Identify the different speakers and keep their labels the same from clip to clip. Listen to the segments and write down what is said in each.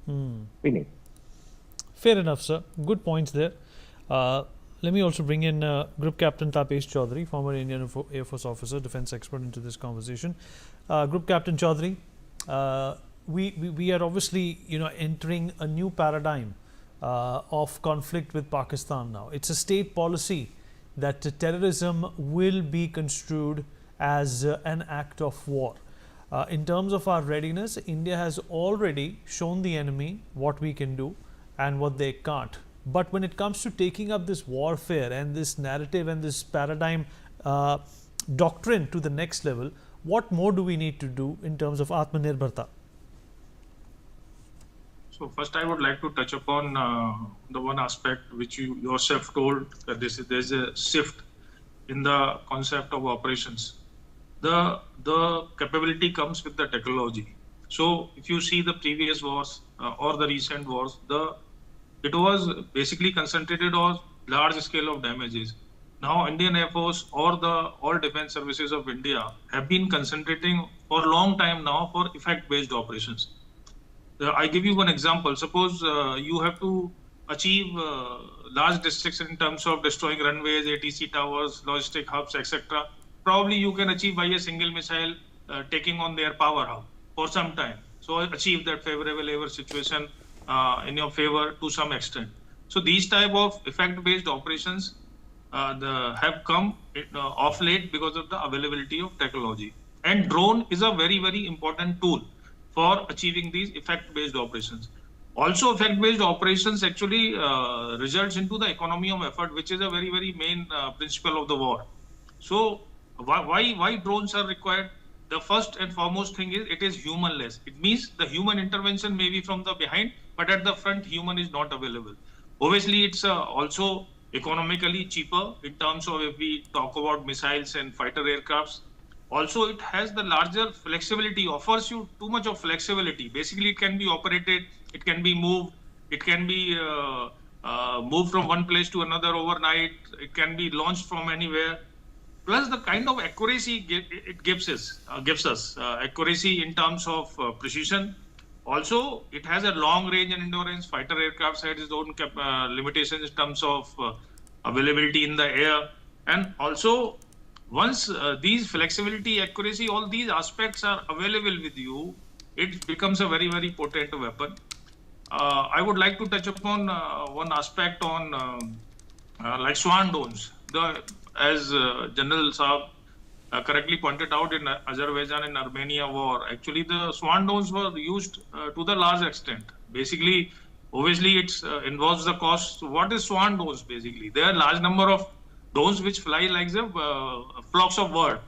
Speaker 1: We need.
Speaker 2: Fair enough, sir. Good points there. Let me also bring in Group Captain Tapesh Chaudhary, former Indian Air Force officer, defense expert, into this conversation. Group Captain Chaudhary, we are obviously entering a new paradigm of conflict with Pakistan now. It's a state policy that terrorism will be construed as an act of war. In terms of our readiness, India has already shown the enemy what we can do and what they can't. But when it comes to taking up this warfare and this narrative and this paradigm doctrine to the next level, what more do we need to do in terms of Atmanirbharta?
Speaker 3: So first, I would like to touch upon the one aspect which you yourself told that there's a shift in the concept of operations. The capability comes with the technology. So if you see the previous wars or the recent wars, it was basically concentrated on large scale of damages. Now Indian Air Force or the all defense services of India have been concentrating for a long time now for effect-based operations. I give you one example. Suppose you have to achieve large destruction in terms of destroying runways, ATC towers, logistic hubs, etc. Probably you can achieve by a single missile taking on their power hub for some time. So achieve that favorable ever situation in your favor to some extent. So these type of effect-based operations have come off late because of the availability of technology. And drone is a very, very important tool for achieving these effect-based operations. Also, effect-based operations actually results into the economy of effort, which is a very, very main principle of the war. So why drones are required? The first and foremost thing is it is humanless. It means the human intervention may be from the behind, but at the front, human is not available. Obviously, it's also economically cheaper in terms of if we talk about missiles and fighter aircrafts. Also, it has the larger flexibility, offers you too much of flexibility. Basically, it can be operated, it can be moved, it can be moved from one place to another overnight, it can be launched from anywhere. Plus, the kind of accuracy it gives us accuracy in terms of precision. Also, it has a long range and endurance. Fighter aircraft has its own limitations in terms of availability in the air. And also, once these flexibility, accuracy, all these aspects are available with you, it becomes a very, very potent weapon. I would like to touch upon one aspect on like swan drones. As General Saab correctly pointed out, in Azerbaijan and Armenia war, actually the swan drones were used to the large extent. Basically, obviously, it involves the cost. So what is swan drones basically? There are a large number of drones which fly like the flocks of birds.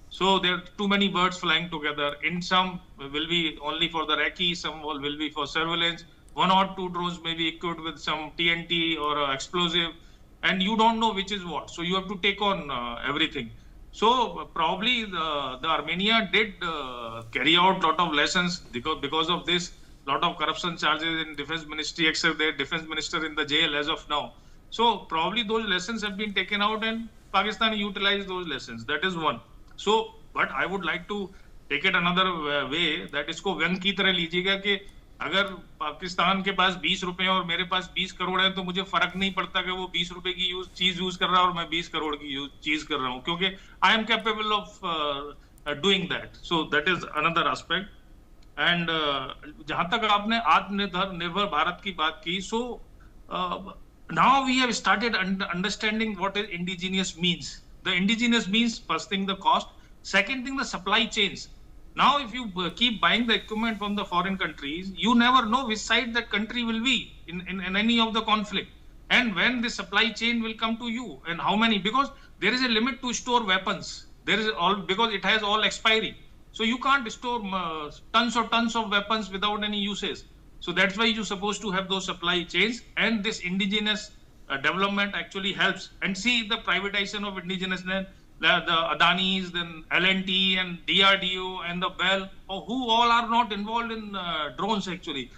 Speaker 3: So there are too many birds flying together. In some will be only for the recce, some will be for surveillance. One or two drones may be equipped with some TNT or explosive, and you don't know which is what. So you have to take on everything. So probably the Armenia did carry out a lot of lessons because of this. Lot of corruption charges in defense ministry, except their defense minister in the jail as of now. So probably those lessons have been taken out and Pakistan utilized those lessons. That is one. So, but I would like to take it another way, that इसको व्यंग की तरह लीजिएगा कि अगर पाकिस्तान के पास 20 रुपए और मेरे पास 20 करोड़ है तो मुझे फर्क नहीं पड़ता कि वो 20 रुपए की चीज यूज कर रहा है और मैं 20 करोड़ की चीज कर रहा हूँ, क्योंकि I am capable of doing that. So that is another aspect. And जहां तक आपने आत्मनिर्भर भारत की बात की, so now we have started understanding what indigenous means. The indigenous means, first thing, the cost. Second thing, the supply chains. Now, if you keep buying the equipment from the foreign countries, you never know which side that country will be in any of the conflict. And when the supply chain will come to you and how many, because there is a limit to store weapons. There is all, because it has all expiry. So you can't store tons of weapons without any uses. So that's why you're supposed to have those supply chains, and this indigenous development actually helps. And see the privatization of indigenous, the Adanis, then L&T and DRDO and the Bell, who all are not involved in drones actually.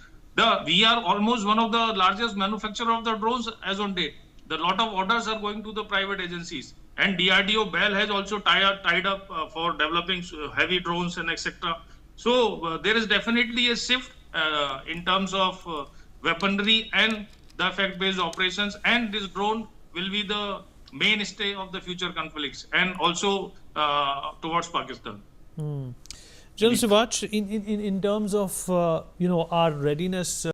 Speaker 3: We are almost one of the largest manufacturer of the drones as on date. The lot of orders are going to the private agencies. And DRDO, Bell has also tied up for developing heavy drones and etc. So there is definitely a shift. in terms of weaponry and the effect-based operations, and this drone will be the mainstay of the future conflicts and also towards Pakistan.
Speaker 2: General Sivaj, in terms of our readiness